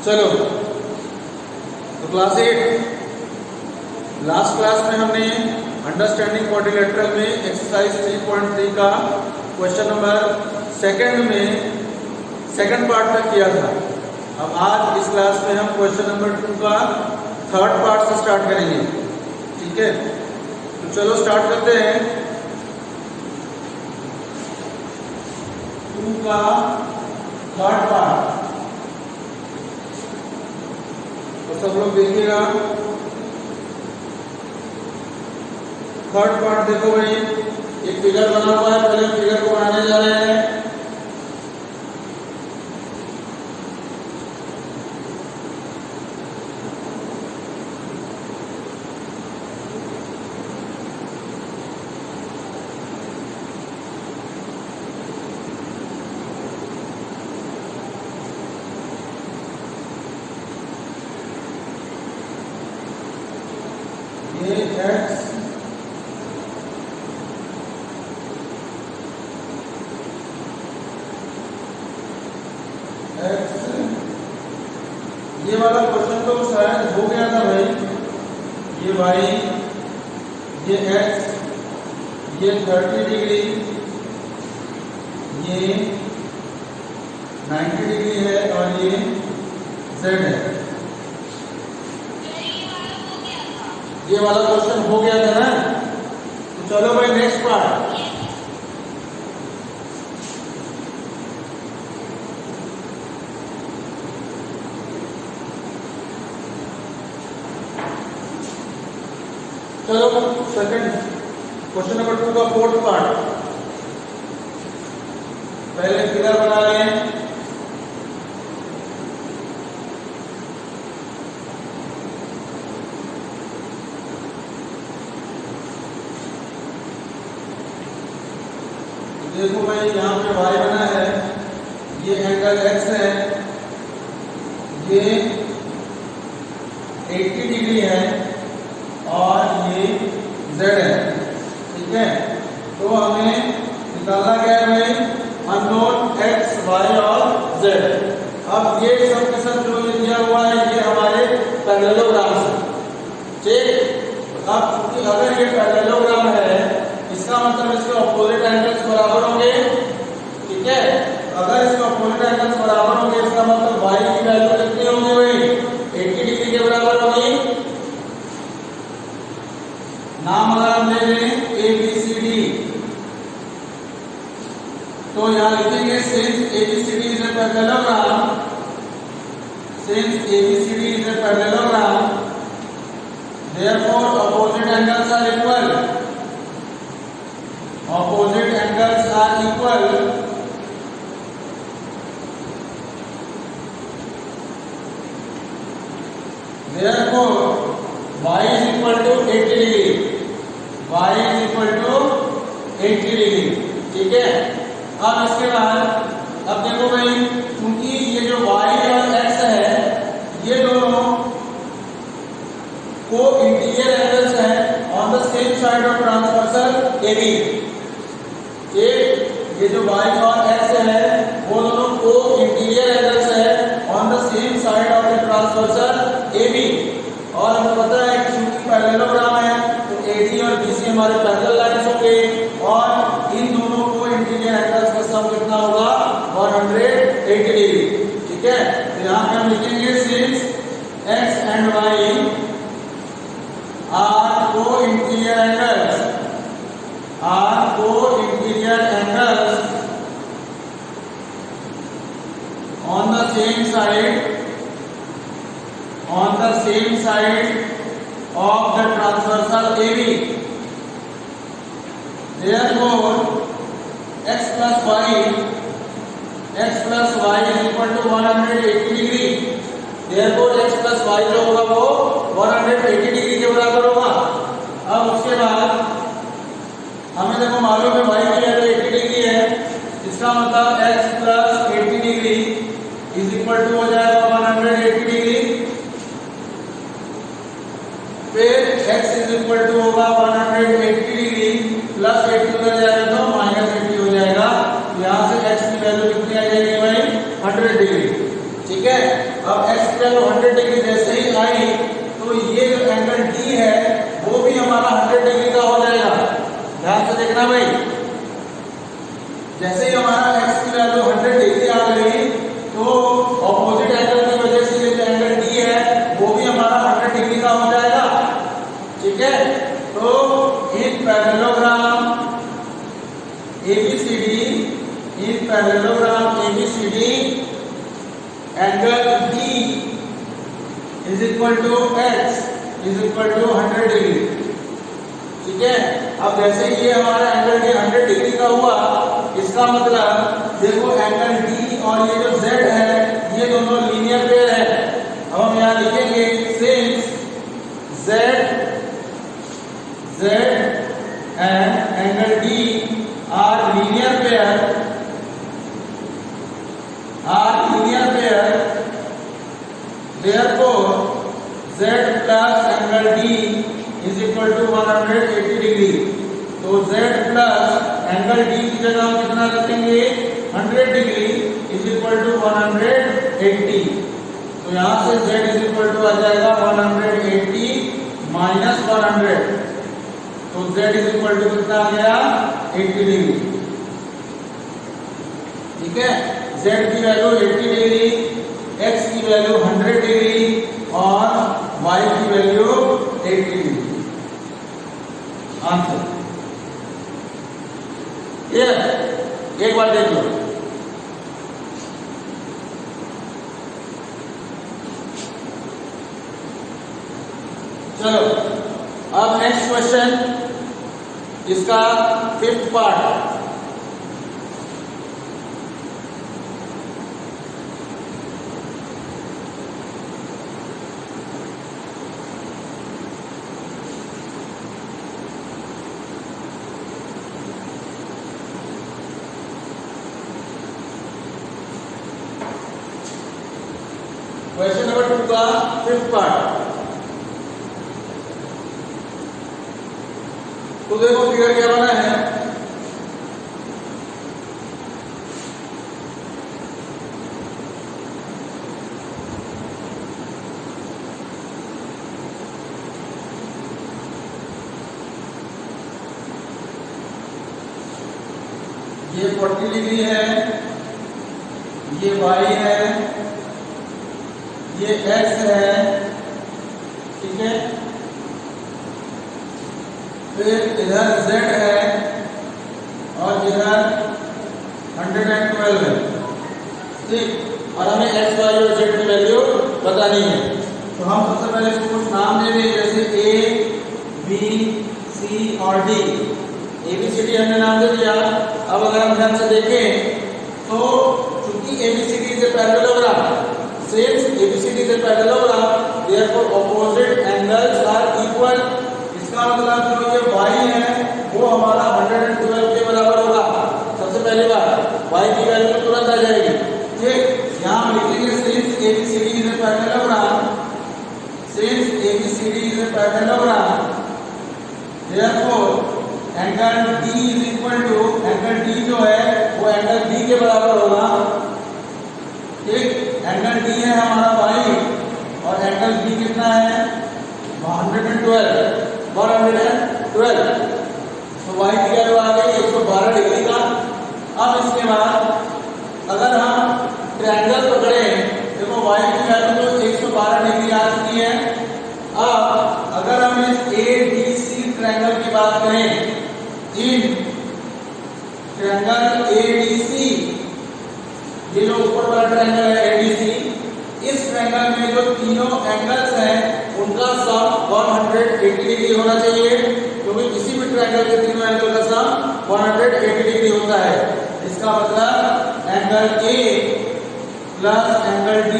चलो तो class 8 last class में हमने अंडरस्टैंडिंग क्वाड्रिलेटरल में एक्सरसाइज 3.3 का क्वेश्चन नंबर सेकंड पार्ट तक किया था। अब आज इस क्लास में हम क्वेश्चन नंबर 2 का थर्ड पार्ट से स्टार्ट करेंगे। ठीक है, तो चलो स्टार्ट करते हैं। 2 का थर्ड पार्ट तो सब लोग देखिएगा। थर्ड पार्ट देखो भाई, एक फिगर बना हुआ है, पहले फिगर को बनाने जा रहे हैं। ये x ये वाला क्वेश्चन तो शायद हो गया था भाई। ये y, ये x, ये 30 डिग्री, ये 90 डिग्री है और ये z है। ये वाला क्वेश्चन हो गया था ना। तो चलो भाई नेक्स्ट पार्ट। चलो सेकंड क्वेश्चन नंबर 2 का फोर्थ पार्ट। पहले फिगर बना लें। देखो भाई यहाँ पे y बना है, ये एंगल x है, ये 80 डिग्री है और ये z है। ठीक है, तो हमें निकालना क्या है भाई, अननोन x, y और z। अब ये सब के सब जो दिया हुआ है ये हमारे पैरेललोग्राम है। ठीक, अब क्योंकि अगर ये पैरेललोग्राम है इसका मतलब इसके ऑपोजिट एंगल्स बराबर होंगे। ठीक है, अगर इसके ऑपोजिट एंगल्स बराबर होंगे इसका मतलब y की वैल्यू कितनी होगी भाई, 80 डिग्री के बराबर होगी। नाम अगर हम ले लें ABCD तो यहां लिखेंगे since ABCD is a parallelogram, since ABCD is a parallelogram therefore opposite angles are equal, opposite angles are equal, therefore y is equal to 80 degree, y is equal to 80 degree। ठीक है, अब इसके बाद अब देखो भाई, क्योंकि ये जो y और x है ये दोनों को इंटीरियर एंगल्स है on the same side of transversal AB। ये जो y और x है वो दोनों को इंटीरियर एंगल्स है on the same side of the transversal AB। और हमें पता है कि चूंकि पैरेललोग्राम है तो AD और BC हमारे पैरेलल लाइंस होंगे और इन दोनों को इंटीरियर एंगल्स का सम कितना होगा, 180 डिग्री। ठीक है, तो यहाँ पे हम लिखेंगे since x and y are co-interior angles, are co-interior angles on the same side, on the same side of the transversal AB, therefore x plus y is equal to 180 degree, therefore x plus y जो होगा वो 180 degree के बराबर होगा। अब उसके बाद हमें देखो मालूम है y की वैल्यू 80 डिग्री है, इसका मतलब x plus 80 degree is equal to हो जाएगा 180 डिग्री। फिर x इज इक्वल टू होगा 180 डिग्री प्लस 80 हो जाएगा तो माइनस 80 हो जाएगा। यहाँ से x की वैल्यू कितनी आ जाएगी भाई, 100 डिग्री। ठीक है, अब x 100 डिग्री जैसे ही आई तो ये जो एंगल डी है वो भी हमारा 100 डिग्री का हो जाएगा। ध्यान से देखना भाई, जैसे ही हमारा x की वैल्यू 100 डिग्री आ गई तो ऑपोजिट एंगल की वजह से ये जो एंगल डी है वो भी हमारा 100 डिग्री का हो जाएगा। ठीक है, तो in parallelogram ABCD angle D is equal to x is equal to 100 degree. ठीक है, अब जैसे ये हमारा एंगल D 100 डिग्री का हुआ, इसका मतलब देखो एंगल D और ये जो Z है ये दोनों लीनियर पेयर है। अब हम यहाँ लिखेंगे since Z and angle D are linear pair, therefore Z plus angle D is equal to 180 degree. तो Z plus angle D की जगह हम कितना रखेंगे 100 डिग्री is equal to 180। तो यहाँ से Z is equal to आ जाएगा 180 minus 100, तो Z इज इक्वल टू कितना आ गया 80 डिग्री। ठीक है, Z की वैल्यू 80 डिग्री, X की वैल्यू 100 डिग्री और Y की वैल्यू 80 डिग्री। आंसर ये एक बार देख लो। चलो अब नेक्स्ट क्वेश्चन, इसका 5th पार्ट। क्वेश्चन नंबर 2 का 5th पार्ट। तो देखो फिगर क्या बना है, ये 40 डिग्री है, ये y है, ये x है। ठीक है, फिर इधर z है और इधर 112 है। ठीक, और हमें x y और z की वैल्यू बतानी है। तो हम सबसे पहले इसको कुछ नाम दे दें, जैसे a b c और d। ABCD हमने नाम दे दिया। अब अगर हम ध्यान से देखें तो चूंकि ABCD is a parallelogram, since ABCD is a parallelogram, therefore opposite angles are equal। इसका मतलब जो ये y है वो हमारा 112 के बराबर होगा। सबसे पहली बात y की वैल्यू तुरंत आ जाएगी। ठीक, यहाँ हम लिखेंगे since ABCD is a parallelogram, therefore angle D is equal to, angle D जो है वो एंगल B के बराबर होगा। ठीक, एंगल D है हमारा y और एंगल B कितना है 112। तो y की वैल्यू आ गई 112 डिग्री का। अब इसके बाद अगर हम ट्रायंगल पकड़े, देखो y की वैल्यू तो 112 डिग्री आ चुकी है। अब अगर हम इस ADC ट्रायंगल की बात करें, इन ट्रायंगल ADC, ये जो ऊपर वाला ट्रायंगल है ADC, इस ट्रायंगल में जो तीनों एंगल्स हैं उनका सम 180 डिग्री होना चाहिए, क्योंकि किसी भी ट्रायंगल के तीनों एंगल का सम 180 डिग्री होता है। इसका मतलब angle A plus angle D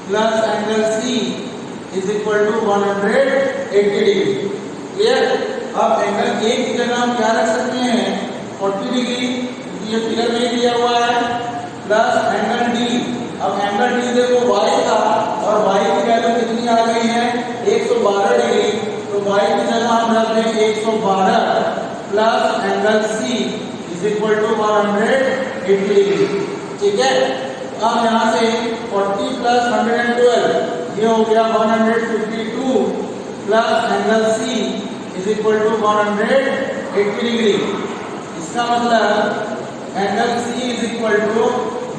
plus angle C is equal to 180 degree. Clear? अब एंगल A की जगह हम क्या रख सकते हैं 40 डिग्री, ये फिगर में दिया हुआ है, प्लस एंगल D। अब एंगल D देखो y था और y की वैल्यू कितनी आ गई है 112 डिग्री, तो y की जगह हम रख दें 112 plus angle C is equal to 180 degree. ठीक है, अब यहाँ से 40 प्लस 112 ये हो गया 152 plus angle C is equal to 180 degree. इसका मतलब angle C is equal to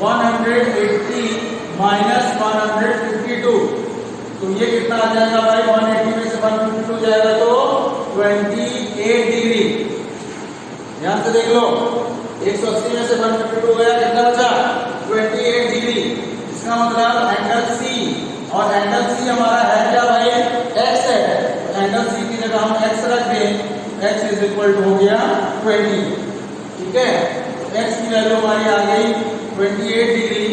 180 minus 152। तो ये कितना आ जाएगा भाई? 180 में से 152 जाएगा तो 28 डिग्री। ध्यान से देख लो, 180 में से 152 गया, कितना बचा? 28 डिग्री। इसका मतलब एंगल C, और एंगल C हमारा है क्या भाई? x है। तो एंगल C की जगह हम x रख दें, x इज इक्वल टू हो गया 20। ठीक है, x की वैल्यू हमारी आ गई 28 डिग्री,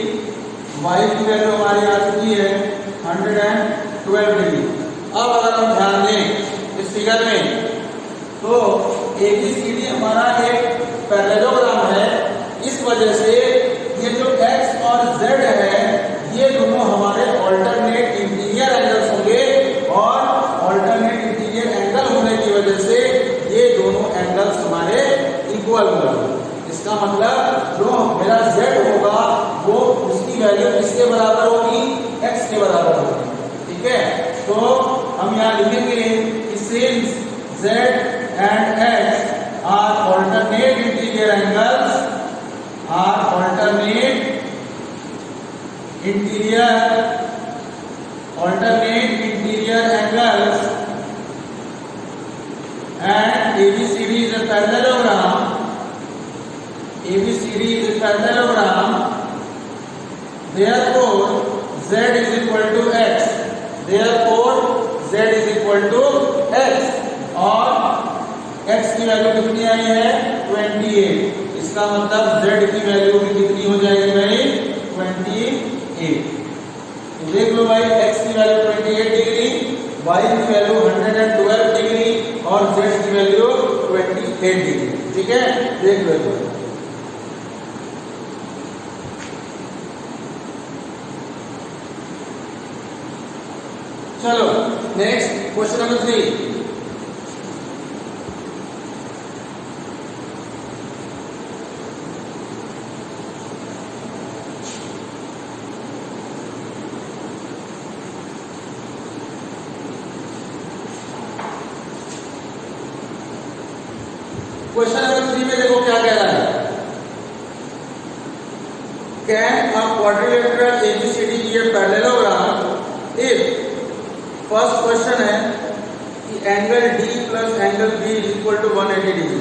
y की वैल्यू हमारी आ चुकी है 112 डिग्री। अब अगर हम ध्यान दें इस फिगर में, तो ABCD हमारा एक पैरेललोग्राम है। इस वजह से ये जो x और z है, ये दोनों हमारे ऑल्टरनेट इंटीरियर एंगल्स होंगे, और ऑल्टरनेट इंटीरियर एंगल होने की वजह से ये दोनों एंगल्स हमारे इक्वल होंगे। इसका मतलब जो मेरा z होगा वो उसकी वैल्यू किसके बराबर होगी? x के बराबर होगी। ठीक है, तो हम यहाँ लिखेंगे कि since z and x are alternate interior angles, are alternate interior angles and ABCD is a parallelogram, therefore z is equal to x, और x की वैल्यू कितनी आई है? 28। इसका मतलब z की वैल्यू भी कितनी हो जाएगी भाई? 28। तो देख लो भाई, x की वैल्यू 28 डिग्री, y की वैल्यू 112 डिग्री, और z की वैल्यू 28 डिग्री। ठीक है, देख लो तो। चलो next question number 3। Question number 3 में देखो क्या कह रहा है। Can a quadrilateral ABCD be a parallelogram if, first question है कि angle D plus angle B is equal to 180 degree.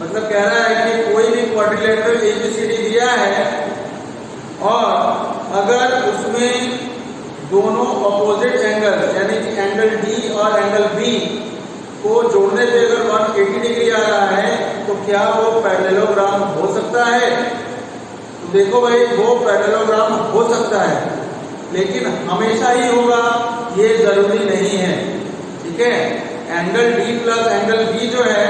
मतलब कह रहा है कि कोई भी क्वाड्रिलेटरल ABCD दिया है, और अगर उसमें दोनों ऑपोजिट एंगल यानी कि एंगल D और एंगल B को जोड़ने पे अगर 180 डिग्री आ रहा है, तो क्या वो पैरेललोग्राम हो सकता है? तो देखो भाई, वो पैरेललोग्राम हो सकता है, लेकिन हमेशा ही होगा ये जरूरी नहीं है। ठीक है, angle D plus angle B जो है,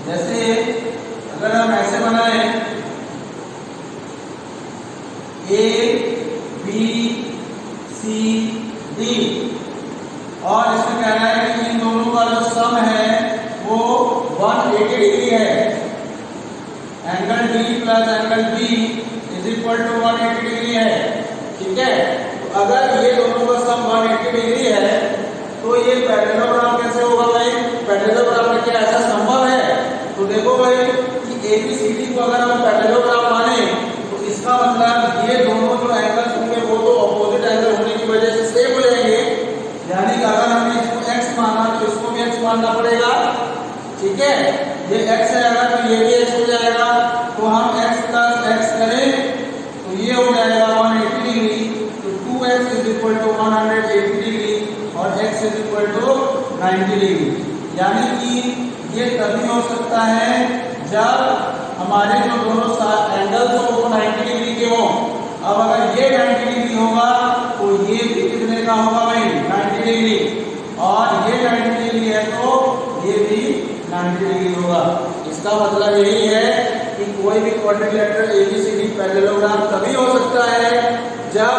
जैसे अगर हम ऐसे बनाए ABCD, और इसमें कहना है कि इन दोनों का जो सम है वो 180 डिग्री है। Angle D plus angle B is equal to 180 degree है। ठीक है, तो अगर ये दोनों का सम 180 डिग्री है, तो ये पैरेललोग्राम कैसे होगा भाई? पैरेललोग्राम में क्या ऐसा संभव है? तो देखो भाई कि ABCD को अगर हम पैरेललोग्राम माने, तो इसका मतलब ये दोनों जो एंगल्स होंगे वो तो ऑपोजिट एंगल होने की वजह से सेम हो जाएंगे। यानी कि अगर हमने इसको x माना तो इसको भी x मानना पड़ेगा। ठीक है, ये x है अगर, तो ये भी x हो जाएगा। तो हम x प्लस x करें तो ये हो जाएगा 180 डिग्री, तो 2x is equal to 180 degree, और x is equal to 90 degree. यानी कि ये तभी हो सकता है जब हमारे जो दोनों एंगल्स हो वो 90 डिग्री के हों। अब अगर ये 90 डिग्री होगा तो ये भी कितने का होगा भाई? 90 डिग्री, और ये 90 डिग्री है तो ये भी 90 डिग्री होगा। इसका मतलब यही है कि कोई भी क्वाड्रिलेटरल ABCD पैरेललोग्राम तभी हो सकता है जब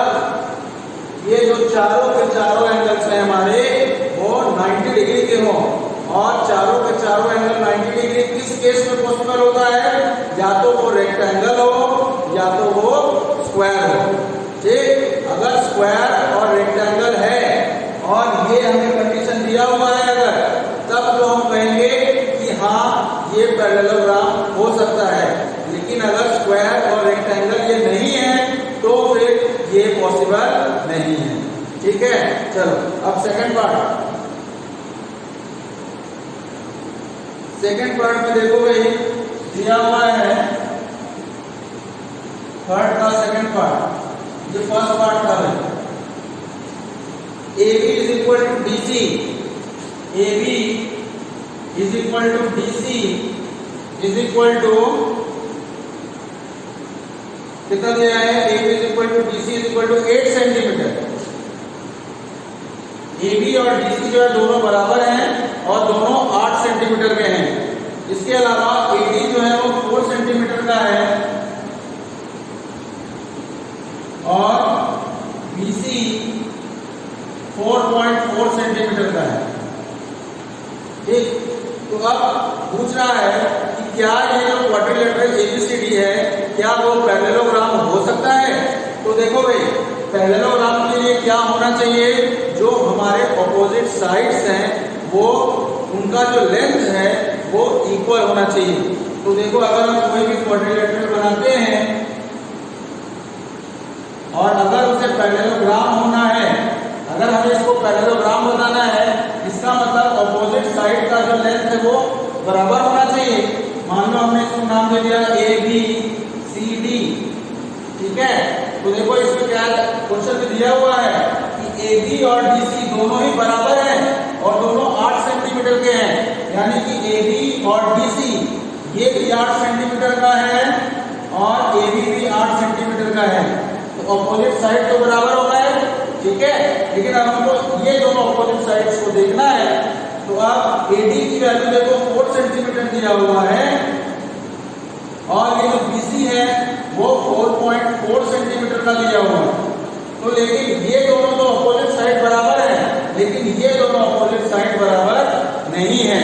ये जो चारों के चारों एंगल्स हैं हमारे वो 90 डिग्री के हों, और चारों के चारों एंगल 90 डिग्री किस केस में पॉसिबल होता है? या तो वो रेक्टेंगल हो या तो वो स्क्वायर हो। ठीक, अगर स्क्वायर पैरेललोग्राम हो सकता है, लेकिन अगर स्क्वायर और रेक्टेंगल ये नहीं है तो फिर ये पॉसिबल नहीं है। ठीक है, चलो अब सेकंड पार्ट में देखो भाई, दिया हुआ है थर्ड का सेकंड पार्ट, जो फर्स्ट पार्ट था भाई, AB is equal to DC, AB is equal to DC is equal to कितना दिया है, AB is equal to DC is equal to 8 centimetre. AB और DC जो है दोनों बराबर हैं और दोनों 8 सेंटीमीटर के हैं। इसके अलावा AD जो है वो 4 सेंटीमीटर का है और BC 4.4 सेंटीमीटर का है। ठीक, तो अब पूछ रहा है कि क्या ये जो क्वाड्रिलेटरल ABCD है क्या वो पैरेललोग्राम हो सकता है। तो देखो भाई, पैरेललोग्राम के लिए क्या होना चाहिए, जो हमारे ऑपोजिट साइड्स हैं वो उनका जो लेंथ है वो इक्वल होना चाहिए। तो देखो, अगर हम कोई भी क्वाड्रिलेटरल बनाते हैं और अगर उसे पैरेललोग्राम होना है, अगर हमें इसको पैरेललोग्राम बनाना है, इसका मतलब ऑपोजिट साइड का जो लेंथ है वो बराबर होना चाहिए। मान लो हमने इसको नाम दे दिया ABCD। ठीक है, तो देखो इसमें क्या क्वेश्चन में दिया हुआ है कि AB और DC दोनों ही बराबर हैं और दोनों 8 सेंटीमीटर के हैं, यानी कि AB और DC ये भी 8 सेंटीमीटर का है और AB भी 8 सेंटीमीटर का है। तो ऑपोजिट साइड तो बराबर हो गए। ठीक है, लेकिन अब हमको ये दोनों ऑपोजिट साइड्स को देखना है। तो अब AD की वैल्यू देखो 4 सेंटीमीटर दिया हुआ है और ये जो BC है वो 4.4 सेंटीमीटर का दिया हुआ है। तो लेकिन ये दोनों तो ऑपोजिट साइड बराबर है, लेकिन ये दोनों ऑपोजिट साइड बराबर नहीं है,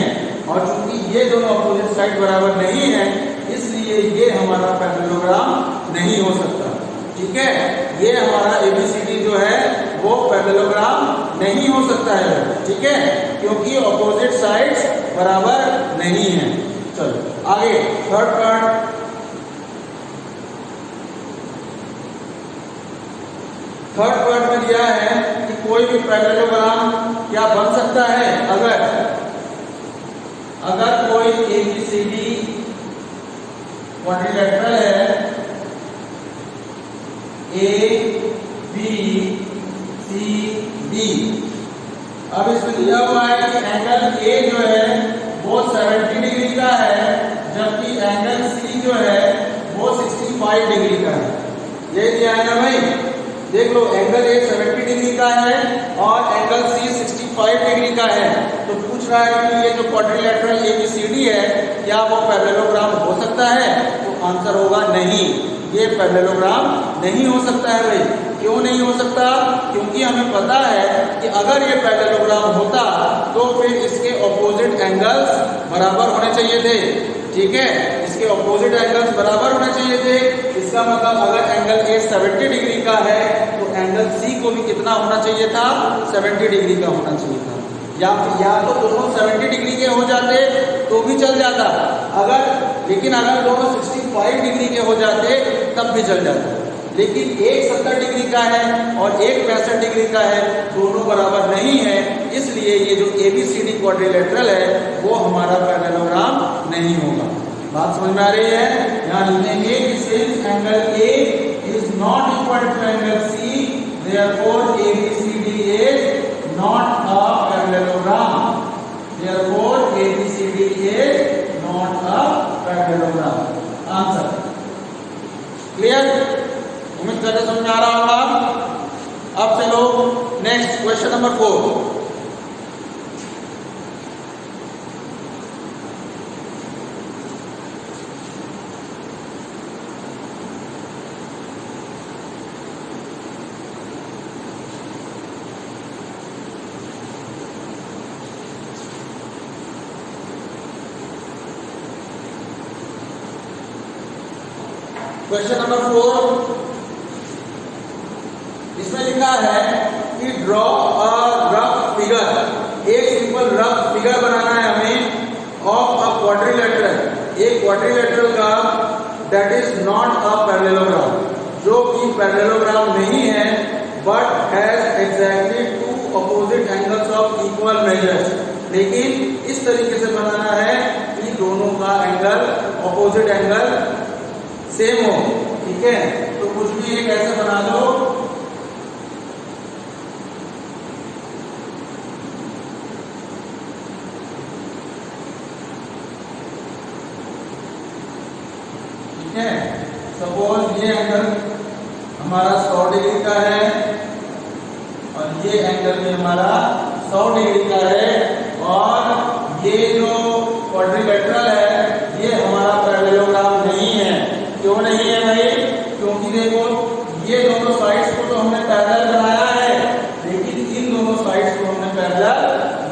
और चूंकि ये दोनों ऑपोजिट साइड बराबर नहीं है इसलिए ये हमारा पैरेललोग्राम नहीं हो सकता। ठीक है, ये हमारा ABCD जो है वो पैरेललोग्राम नहीं हो सकता है। ठीक है, क्योंकि ऑपोजिट साइड्स बराबर नहीं है। चलो आगे थर्ड पार्ट। थर्ड पार्ट में दिया है कि कोई भी पैरेललोग्राम क्या बन सकता है, अगर कोई ABCD क्वाड्रिलेटरल है, ABCD। अब इसमें दिया हुआ है कि एंगल A जो है वो 70 डिग्री का है, जबकि एंगल C जो है वो 65 डिग्री का है। ये दिया है ना भाई, देख लो, एंगल A 70 डिग्री का है और एंगल C 65 डिग्री का है। तो पूछ रहा है कि ये जो क्वाड्रिलेटरल ABCD है क्या वो पैरेललोग्राम हो सकता है। तो आंसर होगा नहीं, ये पैरेललोग्राम नहीं हो सकता है भाई। क्यों नहीं हो सकता, क्योंकि हमें पता है कि अगर ये पैरेललोग्राम होता तो फिर इसके ऑपोजिट एंगल्स बराबर होने चाहिए थे। ठीक है, इसके ऑपोजिट एंगल्स बराबर होने चाहिए थे। इसका मतलब अगर एंगल A 70 डिग्री का है तो एंगल C को भी कितना होना चाहिए था, 70 डिग्री का होना चाहिए था। या तो दोनों 70 डिग्री के हो जाते तो भी चल जाता, लेकिन अगर दोनों 65 डिग्री के हो जाते तब भी चल जाता। लेकिन एक 70 डिग्री का है और एक 65 डिग्री का है, दोनों बराबर नहीं है, इसलिए ये जो ABCD क्वाड्रिलेटरल है वो हमारा पैरेललोग्राम नहीं होगा। बात समझ में आ रही है। यहाँ लिखेंगे कि since angle A is not equal to angle C, therefore ABCD is not a parallelogram. Therefore ABCD is not a parallelogram. Answer clear? उम्मीद करते समझ में आ रहा होगा। अब चलो next question number 4। Question number 4, इसमें लिखा है कि ड्रॉ अ रफ फिगर, एक सिंपल रफ फिगर बनाना है हमें ऑफ अ क्वाड्रिलेटरल एक क्वाड्रिलेटरल का that is not a parallelogram, जो कि पैरेललोग्राम नहीं है but has exactly two opposite angles of equal measures, लेकिन इस तरीके से बनाना है कि दोनों का एंगल अपोजिट एंगल सेम हो, ठीक है। तो कुछ भी एक ऐसे बना दो, ठीक है। सपोज ये एंगल हमारा 100 डिग्री का है और ये एंगल भी हमारा 100 डिग्री का है, और ये जो क्वाड्रिलेटरल है ये हमारा पैरेललोग्राम नहीं है। क्यों नहीं है भाई? क्योंकि देखो ये दोनों साइड्स को तो हमने पैरेलल बनाया है, लेकिन इन दोनों साइड्स को हमने पैरेलल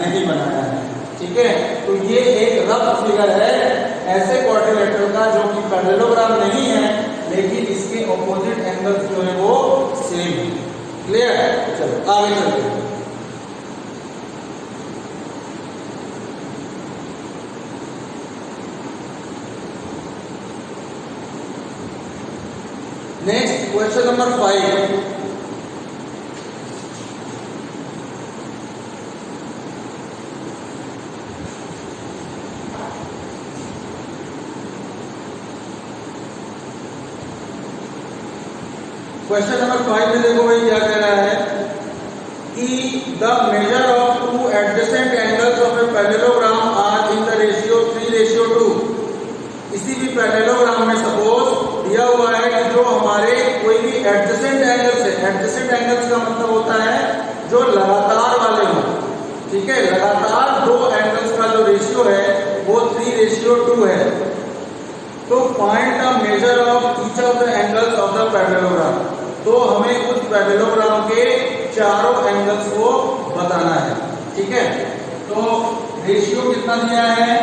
नहीं बनाया है, ठीक है। तो ये एक रफ फिगर है ऐसे क्वाड्रिलेटरल का जो कि पैरेललोग्राम नहीं है, लेकिन इसके ऑपोजिट एंगल्स जो है वो सेम है। क्लियर है? चलो आगे चलते हैं। Next question number 5। Question number 5 में देखो भाई क्या कह रहा है कि the measure of two adjacent angles of a parallelogram are in the ratio 3:2। किसी भी पैरेललोग्राम में सपोज दिया हुआ है कि जो हमारे कोई भी एडजेसेंट एंगल्स है, एडजेसेंट एंगल्स का मतलब होता है जो लगातार वाले हो, ठीक है। लगातार दो एंगल्स का जो रेशियो है वो 3:2 है। तो find the measure of each of the angles of the parallelogram. तो हमें उस पैरेललोग्राम के चारों एंगल्स को बताना है, ठीक है। तो रेशियो कितना दिया है?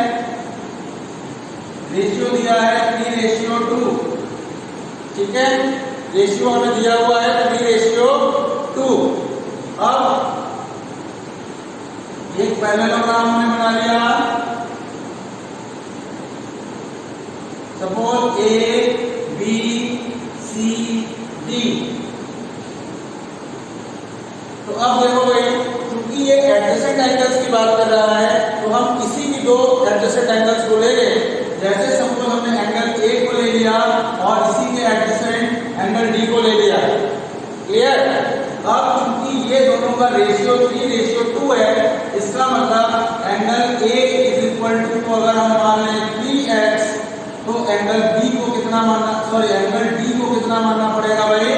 रेशियो दिया है 3:2, ठीक है। रेशियो हमें दिया हुआ है 3:2। अब एक पैरेललोग्राम हमने बना लिया, suppose A B C D. तो अब देखो भाई, क्योंकि ये एडजेसेंट एंगल्स की बात कर रहा है तो हम किसी भी दो एडजेसेंट एंगल्स को लेंगे। जैसे सपोज हमने एंगल ए को ले लिया और इसी के एडजेसेंट एंगल डी को ले लिया। क्लियर? अब क्योंकि ये दोनों का रेशियो 3:2 है, इसका मतलब angle A is equal to, अगर हम मान लें 3x, तो एंगल बी को कितना मानना, सॉरी एंगल डी को कितना मानना पड़ेगा भाई?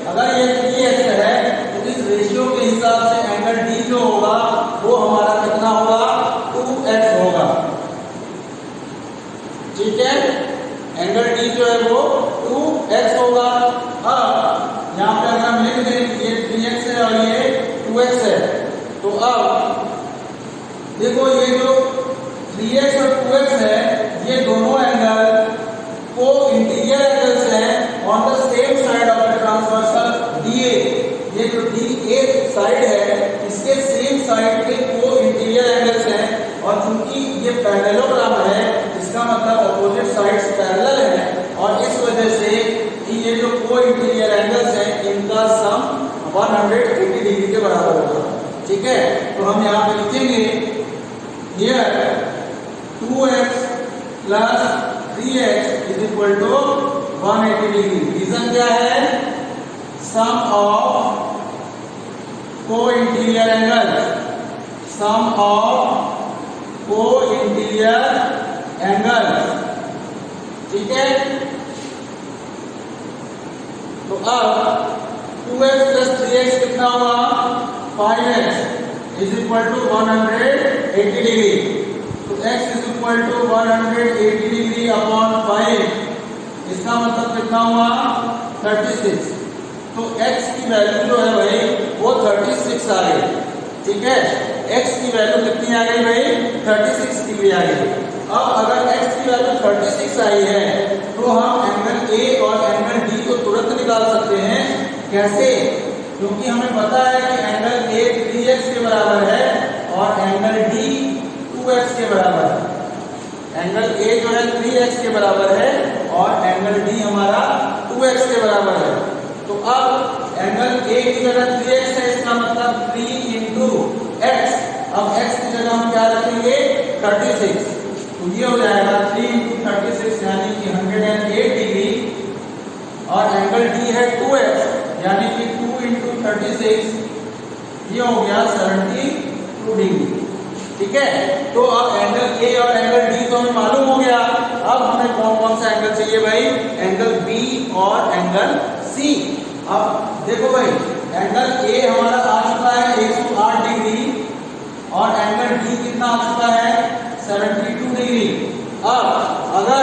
अगर ये 3x है तो इस रेशियो के हिसाब से एंगल डी जो होगा वो हमारा कितना होगा? 2x होगा, ठीक है। एंगल डी जो है वो 2x होगा। अब यहाँ पे अगर हम लिख दें ये 3x है और ये 2x है, तो अब देखो ये जो 3x और 2x है ये दोनों एंगल को इंटीरियर एंगल्स हैं on the same side of the transversal DA। ये जो DA साइड है इसके सेम साइड के को इंटीरियर एंगल्स हैं, और चूंकि ये पैरेललोग्राम है इसका मतलब अपोजिट साइड्स पैरेलल हैं, और इस वजह से ये जो को इंटीरियर एंगल्स हैं इनका सम 180 डिग्री के बराबर होगा, ठीक है। तो हम यहाँ पे लिखेंगे here 2x plus 3x is equal to 180 degree. Reason क्या है? Sum of co interior angle, sum of co interior angle, ठीक है। तो अब 2x प्लस 3x कितना हुआ? 5x is equal to 180 degree. तो x is equal to 180 degree upon 5, इसका मतलब कितना हुआ? 36। तो x की वैल्यू जो है भाई वो 36 आ गई, ठीक है। x की वैल्यू कितनी आ गई भाई? 36 डिग्री आ गई। अब अगर x की वैल्यू 36 आई है तो हम एंगल A और एंगल D को तुरंत निकाल सकते हैं। कैसे? क्योंकि हमें पता है कि एंगल A 3x के बराबर है और एंगल D 2x के बराबर है। एंगल A जो है जगह 3x के बराबर है और एंगल D हमारा 2x के बराबर है। तो अब एंगल A की जगह 3x है, इसका मतलब 3 into x। अब x की जगह हम क्या रखेंगे 36, तो ये हो जाएगा 3 into 36 यानी कि 108 डिग्री और एंगल D है 2x यानी कि 2 into 36 ये हो गया 72 डिग्री। ठीक है, तो अब एंगल A और एंगल D तो हमें मालूम हो गया। अब हमें कौन कौन सा एंगल चाहिए भाई, एंगल B और एंगल C। अब देखो भाई एंगल A हमारा आ चुका है 108 डिग्री और एंगल D कितना आ चुका है 72 डिग्री। अब अगर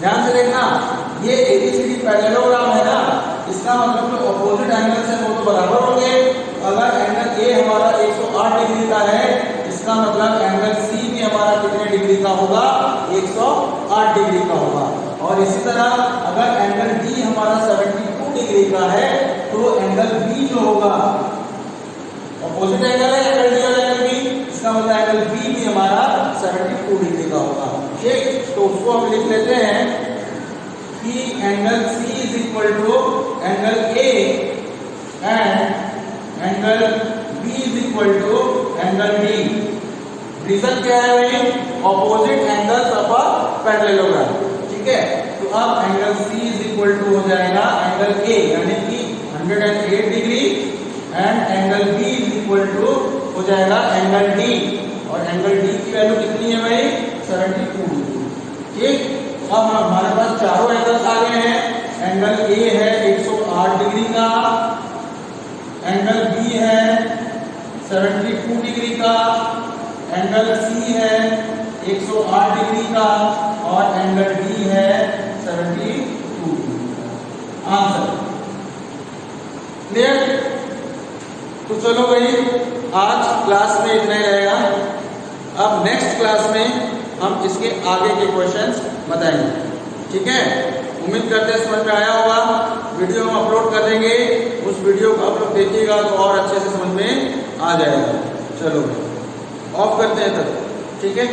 ध्यान से देखना ये ABCD पैरेललोग्राम है ना, इसका मतलब जो अपोजिट एंगल्स है वो तो बराबर होंगे। अगर एंगल A हमारा 108 डिग्री का है, इसका मतलब एंगल C भी हमारा कितने डिग्री का होगा 108 डिग्री का होगा। और इसी तरह अगर एंगल D हमारा 72 डिग्री का है तो एंगल B जो होगा अपोजिट एंगल है एंगल D और एंगल B, इसका मतलब एंगल B भी हमारा 72 डिग्री का होगा। ठीक, तो उसको हम लिख लेते हैं कि angle C is equal to angle A and angle B is equal to angle D। Reason क्या है भाई, opposite angles of a parallelogram. ठीक है, तो अब angle C is equal to हो जाएगा एंगल A यानी कि 108 degree and angle B is equal to हो जाएगा एंगल D और एंगल D की वैल्यू कितनी है भाई 72 डिग्री। ठीक, अब हमारे पास चारों एंगल्स आ गए हैं। एंगल A है 108 डिग्री का, एंगल B है 72 डिग्री का, एंगल C है 108 डिग्री का और एंगल D है 72 डिग्री का। Answer clear. तो चलो भाई आज क्लास में इतना ही रहेगा। अब नेक्स्ट क्लास में हम इसके आगे के क्वेश्चंस बताएंगे। ठीक है, उम्मीद करते हैं समझ में आया होगा। वीडियो हम अपलोड कर देंगे, उस वीडियो को आप लोग देखिएगा तो और अच्छे से समझ में आ जाएगा। चलो ऑफ करते हैं तब। ठीक है।